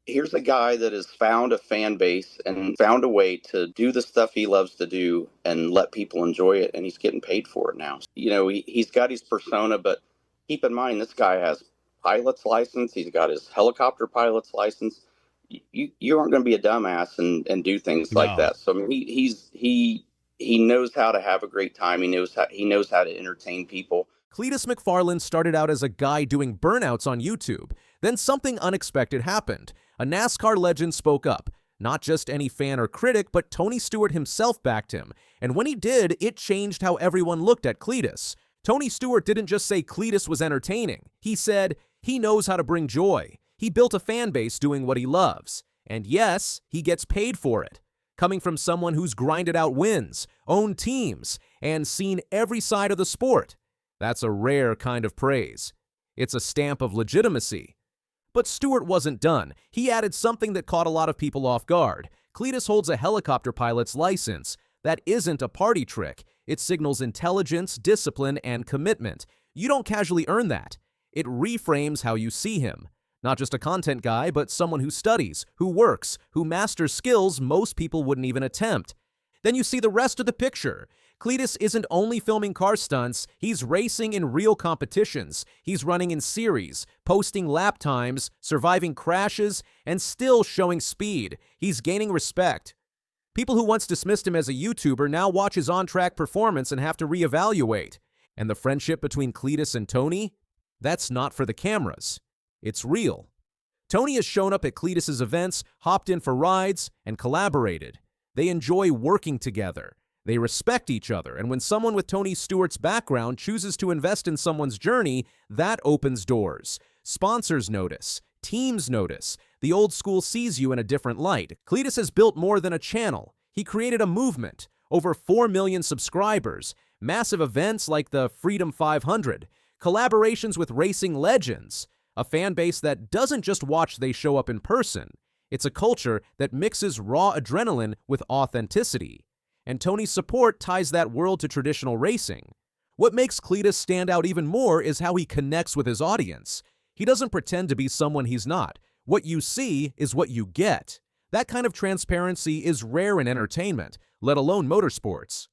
here's a guy that has found a fan base and found a way to do the stuff he loves to do and let people enjoy it, and he's getting paid for it now. He's got his persona, but keep in mind this guy has pilot's license. He's got his helicopter pilot's license. You aren't going to be a dumbass and do things like No. that. So I mean, he knows how to have a great time. He knows how to entertain people. Cleetus McFarland started out as a guy doing burnouts on YouTube. Then something unexpected happened. A NASCAR legend spoke up. Not just any fan or critic, but Tony Stewart himself backed him. And when he did, it changed how everyone looked at Cleetus. Tony Stewart didn't just say Cleetus was entertaining. He said, he knows how to bring joy. He built a fan base doing what he loves. And yes, he gets paid for it. Coming from someone who's grinded out wins, owned teams, and seen every side of the sport. That's a rare kind of praise. It's a stamp of legitimacy. But Stewart wasn't done. He added something that caught a lot of people off guard. Cleetus holds a helicopter pilot's license. That isn't a party trick. It signals intelligence, discipline, and commitment. You don't casually earn that. It reframes how you see him. Not just a content guy, but someone who studies, who works, who masters skills most people wouldn't even attempt. Then you see the rest of the picture. Cleetus isn't only filming car stunts, he's racing in real competitions. He's running in series, posting lap times, surviving crashes, and still showing speed. He's gaining respect. People who once dismissed him as a YouTuber now watch his on-track performance and have to reevaluate. And the friendship between Cleetus and Tony? That's not for the cameras. It's real. Tony has shown up at Cleetus's events, hopped in for rides, and collaborated. They enjoy working together. They respect each other, and when someone with Tony Stewart's background chooses to invest in someone's journey, that opens doors. Sponsors notice. Teams notice. The old school sees you in a different light. Cleetus has built more than a channel. He created a movement. Over 4 million subscribers. Massive events like the Freedom 500. Collaborations with racing legends. A fan base that doesn't just watch, they show up in person. It's a culture that mixes raw adrenaline with authenticity. And Tony's support ties that world to traditional racing. What makes Cleetus stand out even more is how he connects with his audience. He doesn't pretend to be someone he's not. What you see is what you get. That kind of transparency is rare in entertainment, let alone motorsports.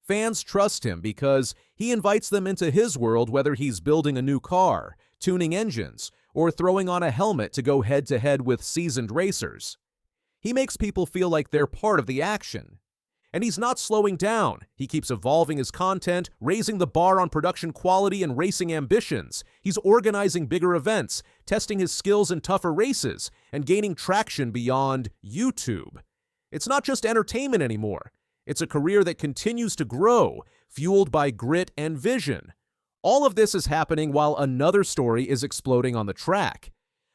Fans trust him because he invites them into his world, whether he's building a new car, tuning engines, or throwing on a helmet to go head-to-head with seasoned racers. He makes people feel like they're part of the action. And he's not slowing down. He keeps evolving his content, raising the bar on production quality and racing ambitions. He's organizing bigger events, testing his skills in tougher races, and gaining traction beyond YouTube. It's not just entertainment anymore. It's a career that continues to grow, fueled by grit and vision. All of this is happening while another story is exploding on the track.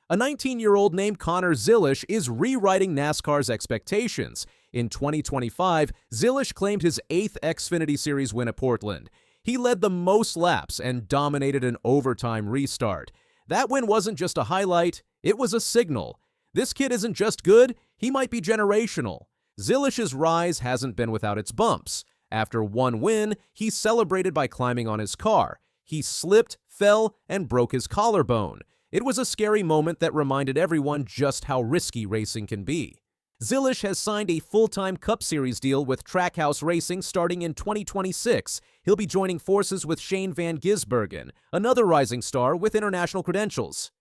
A 19-year-old named Connor Zilisch is rewriting NASCAR's expectations. In 2025, Zilisch claimed his 8th Xfinity Series win at Portland. He led the most laps and dominated an overtime restart. That win wasn't just a highlight, it was a signal. This kid isn't just good, he might be generational. Zilisch's rise hasn't been without its bumps. After one win, he's celebrated by climbing on his car. He slipped, fell, and broke his collarbone. It was a scary moment that reminded everyone just how risky racing can be. Zilisch has signed a full-time Cup Series deal with Trackhouse Racing starting in 2026. He'll be joining forces with Shane van Gisbergen, another rising star with international credentials.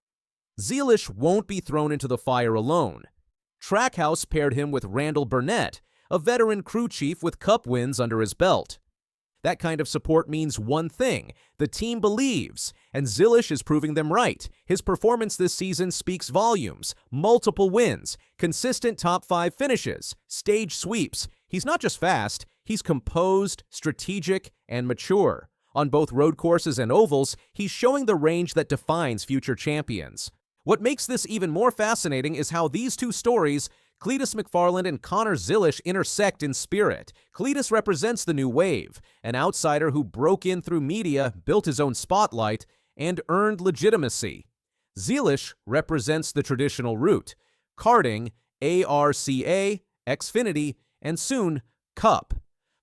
Zilisch won't be thrown into the fire alone. Trackhouse paired him with Randall Burnett, a veteran crew chief with Cup wins under his belt. That kind of support means one thing: the team believes, and Zilisch is proving them right. His performance this season speaks volumes. Multiple wins, consistent top 5 finishes, stage sweeps. He's not just fast, he's composed, strategic, and mature. On both road courses and ovals, he's showing the range that defines future champions. What makes this even more fascinating is how these two stories, Cleetus McFarland and Connor Zilisch, intersect in spirit. Cleetus represents the new wave, an outsider who broke in through media, built his own spotlight, and earned legitimacy. Zilisch represents the traditional route: karting, ARCA, Xfinity, and soon Cup.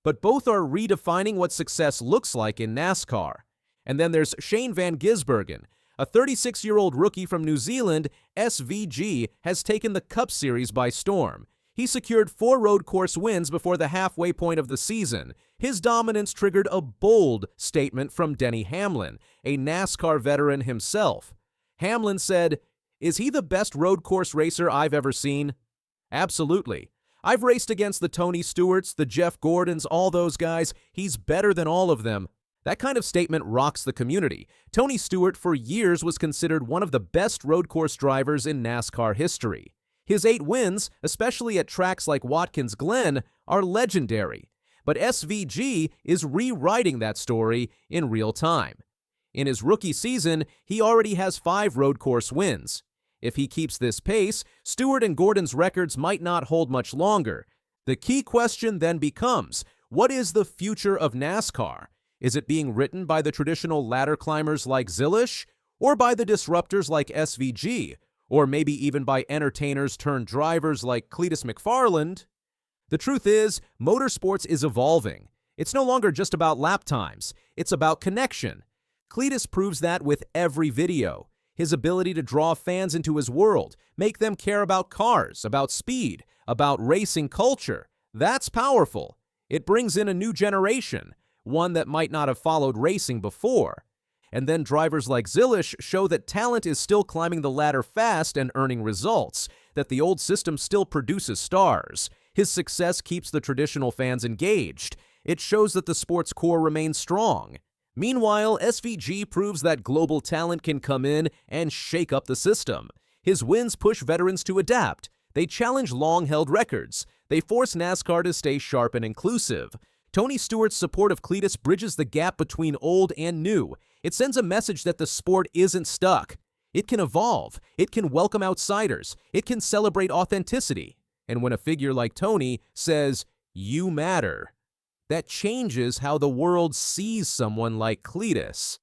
But both are redefining what success looks like in NASCAR. And then there's Shane van Gisbergen, A 36-year-old rookie from New Zealand, SVG, has taken the Cup Series by storm. He secured 4 road course wins before the halfway point of the season. His dominance triggered a bold statement from Denny Hamlin, a NASCAR veteran himself. Hamlin said, "Is he the best road course racer I've ever seen?" Absolutely. I've raced against the Tony Stewarts, the Jeff Gordons, all those guys. He's better than all of them. That kind of statement rocks the community. Tony Stewart for years was considered one of the best road course drivers in NASCAR history. His 8 wins, especially at tracks like Watkins Glen, are legendary. But SVG is rewriting that story in real time. In his rookie season, he already has 5 road course wins. If he keeps this pace, Stewart and Gordon's records might not hold much longer. The key question then becomes, what is the future of NASCAR? Is it being written by the traditional ladder climbers like Zilisch, or by the disruptors like SVG, or maybe even by entertainers turned drivers like Cleetus McFarland? The truth is, motorsports is evolving. It's no longer just about lap times, it's about connection. Cleetus proves that with every video. His ability to draw fans into his world, make them care about cars, about speed, about racing culture. That's powerful. It brings in a new generation, one that might not have followed racing before. And then drivers like Zilisch show that talent is still climbing the ladder fast and earning results, that the old system still produces stars. His success keeps the traditional fans engaged. It shows that the sport's core remains strong. Meanwhile, SVG proves that global talent can come in and shake up the system. His wins push veterans to adapt. They challenge long-held records. They force NASCAR to stay sharp and inclusive. Tony Stewart's support of Cleetus bridges the gap between old and new. It sends a message that the sport isn't stuck. It can evolve. It can welcome outsiders. It can celebrate authenticity. And when a figure like Tony says, "You matter," that changes how the world sees someone like Cleetus.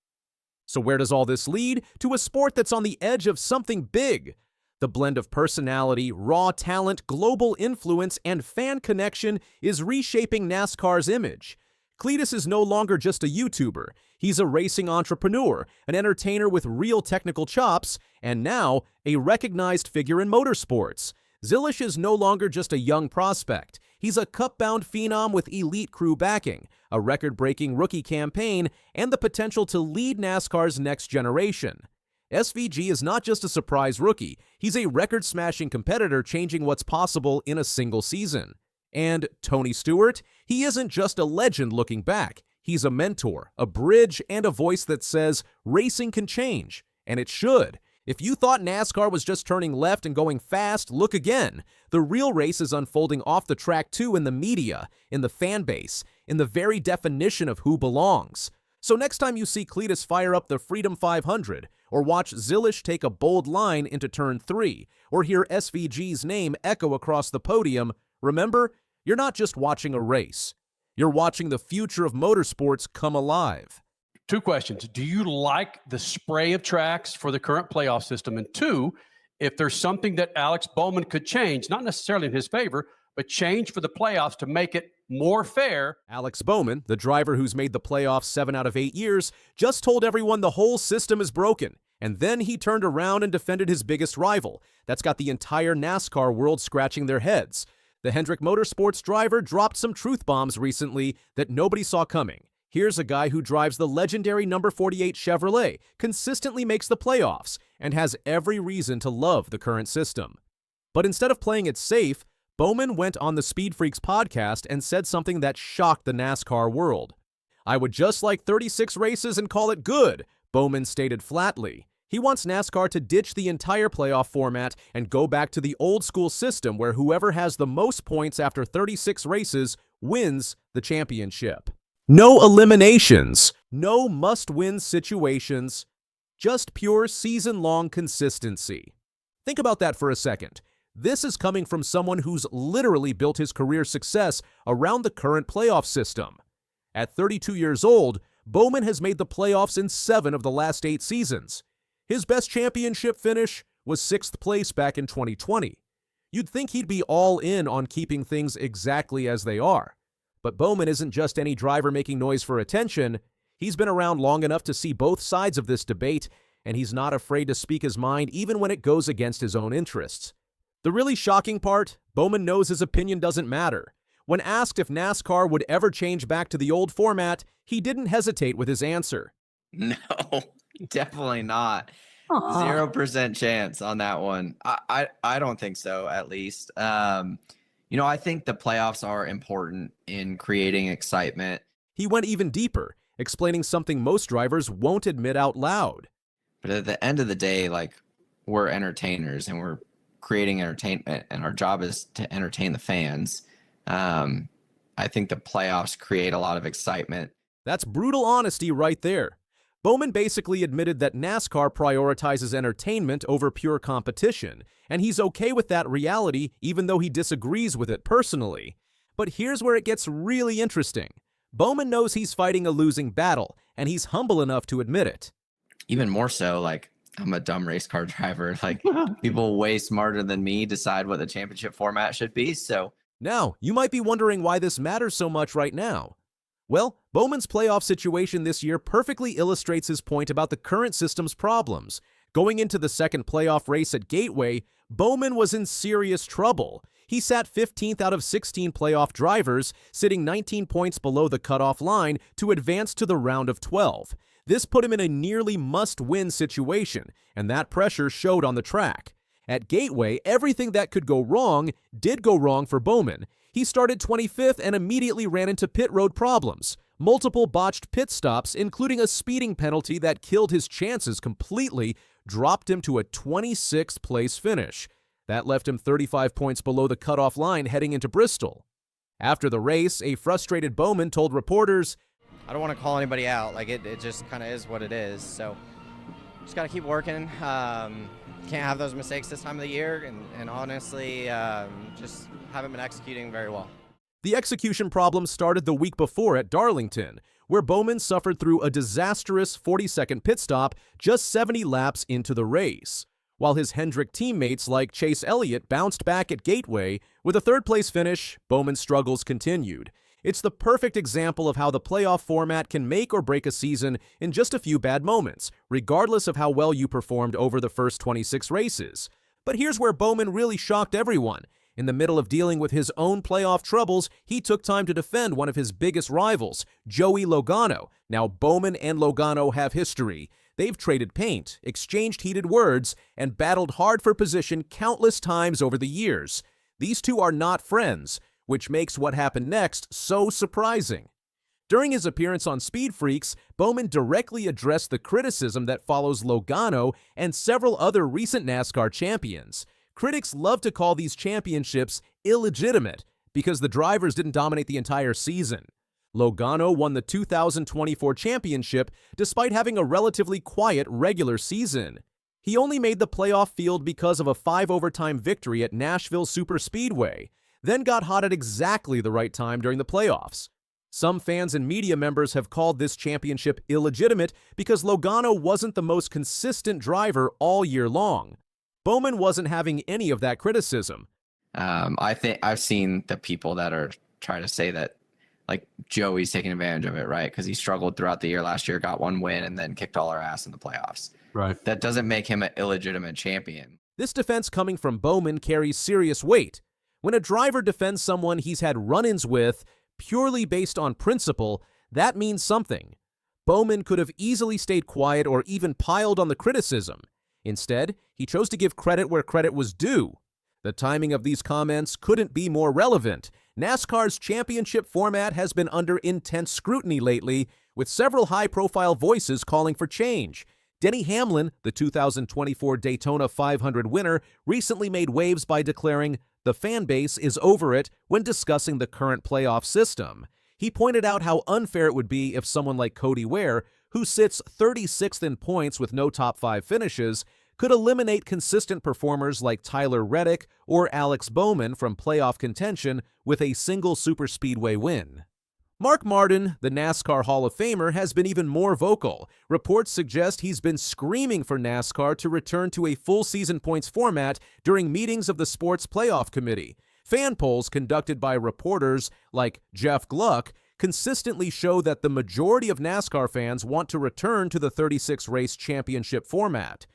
So where does all this lead? To a sport that's on the edge of something big. The blend of personality, raw talent, global influence, and fan connection is reshaping NASCAR's image. Cleetus is no longer just a YouTuber. He's a racing entrepreneur, an entertainer with real technical chops, and now a recognized figure in motorsports. Zilisch is no longer just a young prospect. He's a cup-bound phenom with elite crew backing, a record-breaking rookie campaign, and the potential to lead NASCAR's next generation. SVG is not just a surprise rookie, he's a record-smashing competitor changing what's possible in a single season. And Tony Stewart? He isn't just a legend looking back. He's a mentor, a bridge, and a voice that says racing can change, and it should. If you thought NASCAR was just turning left and going fast, look again. The real race is unfolding off the track too, in the media, in the fan base, in the very definition of who belongs. So next time you see Cleetus fire up the Freedom 500, or watch Zilisch take a bold line into Turn 3, or hear SVG's name echo across the podium, remember, you're not just watching a race. You're watching the future of motorsports come alive. 2 questions. Do you like the spray of tracks for the current playoff system? And 2, if there's something that Alex Bowman could change, not necessarily in his favor, but change for the playoffs to make it more fair. Alex Bowman, the driver who's made the playoffs 7 out of 8 years, just told everyone the whole system is broken. And then he turned around and defended his biggest rival. That's got the entire NASCAR world scratching their heads. The Hendrick Motorsports driver dropped some truth bombs recently that nobody saw coming. Here's a guy who drives the legendary number 48 Chevrolet, consistently makes the playoffs, and has every reason to love the current system. But instead of playing it safe, Bowman went on the Speed Freaks podcast and said something that shocked the NASCAR world. "I would just like 36 races and call it good," Bowman stated flatly. He wants NASCAR to ditch the entire playoff format and go back to the old-school system where whoever has the most points after 36 races wins the championship. No eliminations, no must-win situations, just pure season-long consistency. Think about that for a second. This is coming from someone who's literally built his career success around the current playoff system. At 32 years old, Bowman has made the playoffs in 7 of the last 8 seasons. His best championship finish was 6th place back in 2020. You'd think he'd be all in on keeping things exactly as they are. But Bowman isn't just any driver making noise for attention. He's been around long enough to see both sides of this debate, and he's not afraid to speak his mind even when it goes against his own interests. The really shocking part, Bowman knows his opinion doesn't matter. When asked if NASCAR would ever change back to the old format, he didn't hesitate with his answer. No, definitely not. 0% chance on that one. I don't think so, at least. I think the playoffs are important in creating excitement. He went even deeper, explaining something most drivers won't admit out loud. But at the end of the day, we're entertainers and we're creating entertainment, and our job is to entertain the fans. I think the playoffs create a lot of excitement. That's brutal honesty right there. Bowman basically admitted that NASCAR prioritizes entertainment over pure competition, and he's okay with that reality even though he disagrees with it personally. But here's where it gets really interesting. Bowman knows he's fighting a losing battle, and he's humble enough to admit it. Even more so, I'm a dumb race car driver. People way smarter than me decide what the championship format should be, so... Now, you might be wondering why this matters so much right now. Well, Bowman's playoff situation this year perfectly illustrates his point about the current system's problems. Going into the second playoff race at Gateway, Bowman was in serious trouble. He sat 15th out of 16 playoff drivers, sitting 19 points below the cutoff line to advance to the round of 12. This put him in a nearly must-win situation, and that pressure showed on the track. At Gateway, everything that could go wrong did go wrong for Bowman. He started 25th and immediately ran into pit road problems. Multiple botched pit stops, including a speeding penalty that killed his chances completely, dropped him to a 26th place finish. That left him 35 points below the cutoff line heading into Bristol. After the race, a frustrated Bowman told reporters, "I don't want to call anybody out. It just kind of is what it is. So just got to keep working. Can't have those mistakes this time of the year, and honestly, just haven't been executing very well." The execution problem started the week before at Darlington, where Bowman suffered through a disastrous 40-second pit stop just 70 laps into the race. While his Hendrick teammates like Chase Elliott bounced back at Gateway, with a third-place finish, Bowman's struggles continued. It's the perfect example of how the playoff format can make or break a season in just a few bad moments, regardless of how well you performed over the first 26 races. But here's where Bowman really shocked everyone. In the middle of dealing with his own playoff troubles, he took time to defend one of his biggest rivals, Joey Logano. Now, Bowman and Logano have history. They've traded paint, exchanged heated words, and battled hard for position countless times over the years. These two are not friends, which makes what happened next so surprising. During his appearance on Speed Freaks, Bowman directly addressed the criticism that follows Logano and several other recent NASCAR champions. Critics love to call these championships illegitimate because the drivers didn't dominate the entire season. Logano won the 2024 championship despite having a relatively quiet regular season. He only made the playoff field because of a 5-overtime victory at Nashville Superspeedway, then got hot at exactly the right time during the playoffs. Some fans and media members have called this championship illegitimate because Logano wasn't the most consistent driver all year long. Bowman wasn't having any of that criticism. I think I've seen the people that are trying to say that Joey's taking advantage of it, right? Because he struggled throughout the year last year, got one win, and then kicked all our ass in the playoffs. Right. That doesn't make him an illegitimate champion. This defense coming from Bowman carries serious weight. When a driver defends someone he's had run-ins with purely based on principle, that means something. Bowman could have easily stayed quiet or even piled on the criticism. Instead, he chose to give credit where credit was due. The timing of these comments couldn't be more relevant. NASCAR's championship format has been under intense scrutiny lately, with several high-profile voices calling for change. Denny Hamlin, the 2024 Daytona 500 winner, recently made waves by declaring, "The fan base is over it," when discussing the current playoff system. He pointed out how unfair it would be if someone like Cody Ware, who sits 36th in points with no top 5 finishes, could eliminate consistent performers like Tyler Reddick or Alex Bowman from playoff contention with a single superspeedway win. Mark Martin, the NASCAR Hall of Famer, has been even more vocal. Reports suggest he's been screaming for NASCAR to return to a full season points format during meetings of the sports playoff committee. Fan polls conducted by reporters like Jeff Gluck consistently show that the majority of NASCAR fans want to return to the 36-race championship format.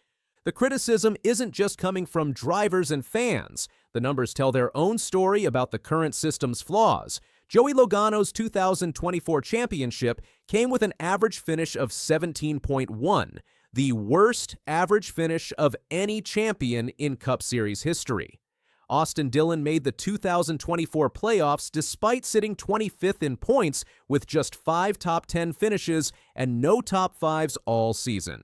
The criticism isn't just coming from drivers and fans. The numbers tell their own story about the current system's flaws. Joey Logano's 2024 championship came with an average finish of 17.1, the worst average finish of any champion in Cup Series history. Austin Dillon made the 2024 playoffs despite sitting 25th in points with just 5 top 10 finishes and no top 5s all season.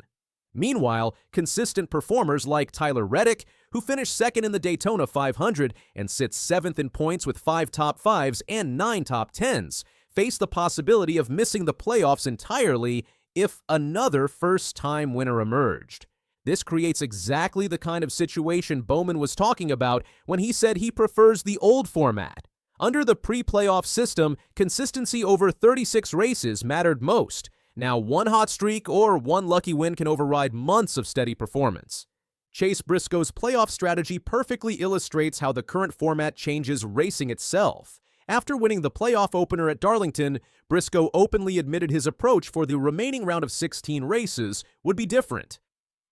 Meanwhile, consistent performers like Tyler Reddick, who finished second in the Daytona 500 and sits 7th in points with 5 top 5s and 9 top 10s, face the possibility of missing the playoffs entirely if another first-time winner emerged. This creates exactly the kind of situation Bowman was talking about when he said he prefers the old format. Under the pre-playoff system, consistency over 36 races mattered most. Now, one hot streak or one lucky win can override months of steady performance. Chase Briscoe's playoff strategy perfectly illustrates how the current format changes racing itself. After winning the playoff opener at Darlington, Briscoe openly admitted his approach for the remaining round of 16 races would be different.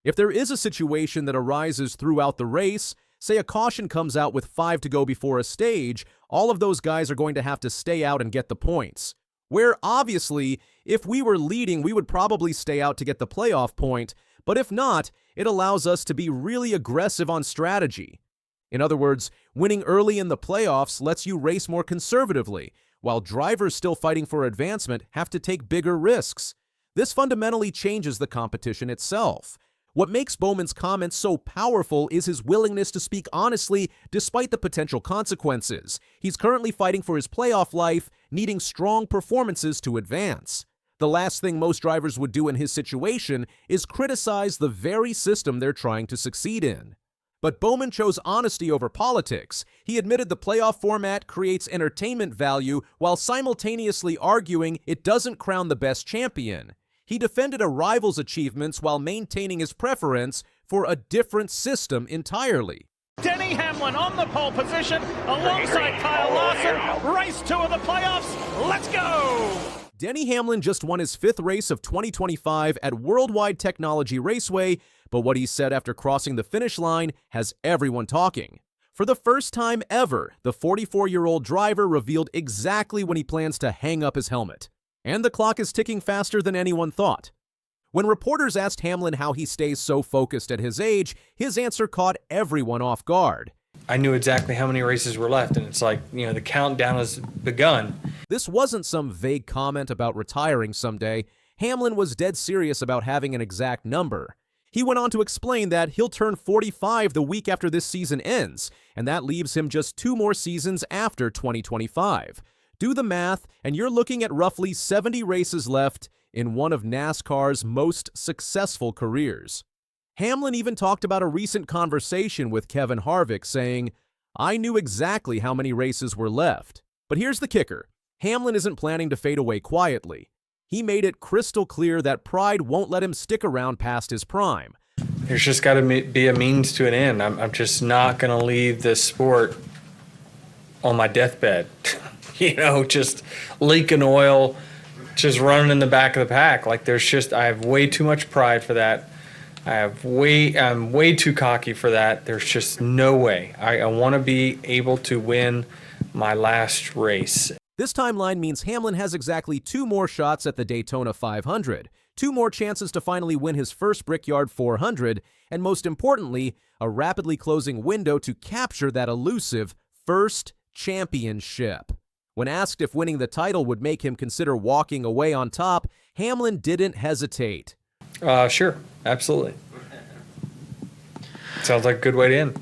If there is a situation that arises throughout the race, say a caution comes out with 5 to go before a stage, all of those guys are going to have to stay out and get the points. Where obviously, if we were leading, we would probably stay out to get the playoff point, but if not, it allows us to be really aggressive on strategy. In other words, winning early in the playoffs lets you race more conservatively, while drivers still fighting for advancement have to take bigger risks. This fundamentally changes the competition itself. What makes Bowman's comments so powerful is his willingness to speak honestly despite the potential consequences. He's currently fighting for his playoff life, needing strong performances to advance. The last thing most drivers would do in his situation is criticize the very system they're trying to succeed in. But Bowman chose honesty over politics. He admitted the playoff format creates entertainment value while simultaneously arguing it doesn't crown the best champion. He defended a rival's achievements while maintaining his preference for a different system entirely. Denny Hamlin on the pole position alongside Kyle Larson. Race 2 of the playoffs. Let's go! Denny Hamlin just won his 5th race of 2025 at Worldwide Technology Raceway, but what he said after crossing the finish line has everyone talking. For the first time ever, the 44-year-old driver revealed exactly when he plans to hang up his helmet. And the clock is ticking faster than anyone thought. When reporters asked Hamlin how he stays so focused at his age, his answer caught everyone off guard. I knew exactly how many races were left, and it's like, the countdown has begun. This wasn't some vague comment about retiring someday. Hamlin was dead serious about having an exact number. He went on to explain that he'll turn 45 the week after this season ends, and that leaves him just 2 more seasons after 2025. Do the math, and you're looking at roughly 70 races left in one of NASCAR's most successful careers. Hamlin even talked about a recent conversation with Kevin Harvick, saying, "I knew exactly how many races were left." But here's the kicker. Hamlin isn't planning to fade away quietly. He made it crystal clear that pride won't let him stick around past his prime. There's just got to be a means to an end. I'm just not going to leave this sport on my deathbed. Just leaking oil, just running in the back of the pack. I have way too much pride for that. I'm way too cocky for that. There's just no way. I want to be able to win my last race. This timeline means Hamlin has exactly 2 more shots at the Daytona 500, 2 more chances to finally win his first Brickyard 400, and most importantly, a rapidly closing window to capture that elusive first championship. When asked if winning the title would make him consider walking away on top, Hamlin didn't hesitate. Sure, absolutely. Sounds like a good way to end.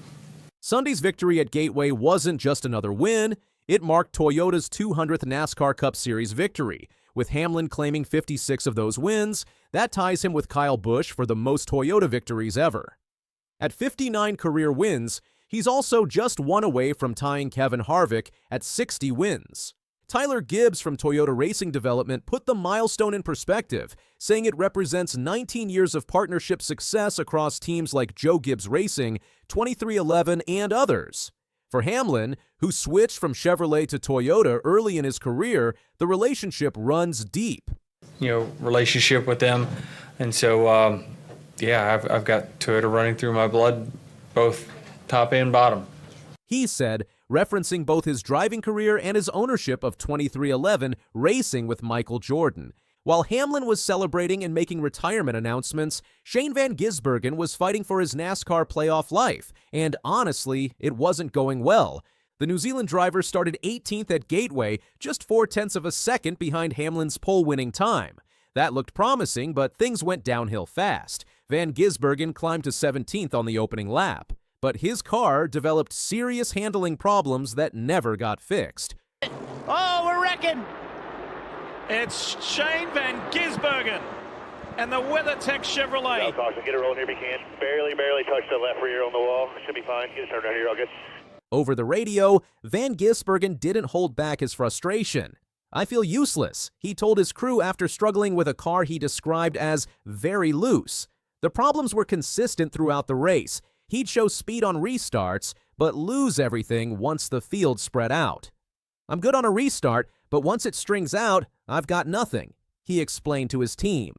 Sunday's victory at Gateway wasn't just another win. It marked Toyota's 200th NASCAR Cup Series victory. With Hamlin claiming 56 of those wins, that ties him with Kyle Busch for the most Toyota victories ever. At 59 career wins, he's also just 1 away from tying Kevin Harvick at 60 wins. Tyler Gibbs from Toyota Racing Development put the milestone in perspective, saying it represents 19 years of partnership success across teams like Joe Gibbs Racing, 2311, and others. For Hamlin, who switched from Chevrolet to Toyota early in his career, the relationship runs deep. Relationship with them. And so, I've got Toyota running through my blood, both top and bottom. He said, referencing both his driving career and his ownership of 2311 racing with Michael Jordan. While Hamlin was celebrating and making retirement announcements, Shane van Gisbergen was fighting for his NASCAR playoff life, and honestly, it wasn't going well. The New Zealand driver started 18th at Gateway, just 0.4 of a second behind Hamlin's pole-winning time. That looked promising, but things went downhill fast. Van Gisbergen climbed to 17th on the opening lap. But his car developed serious handling problems that never got fixed. Oh, we're wrecking! It's Shane van Gisbergen and the WeatherTech Chevrolet. Caution, get it rolling here if you can. Barely touch the left rear on the wall. Should be fine. Get it turned right here, all good. Over the radio, Van Gisbergen didn't hold back his frustration. "I feel useless," he told his crew after struggling with a car he described as very loose. The problems were consistent throughout the race. He'd show speed on restarts, but lose everything once the field spread out. "I'm good on a restart, but once it strings out, I've got nothing," he explained to his team.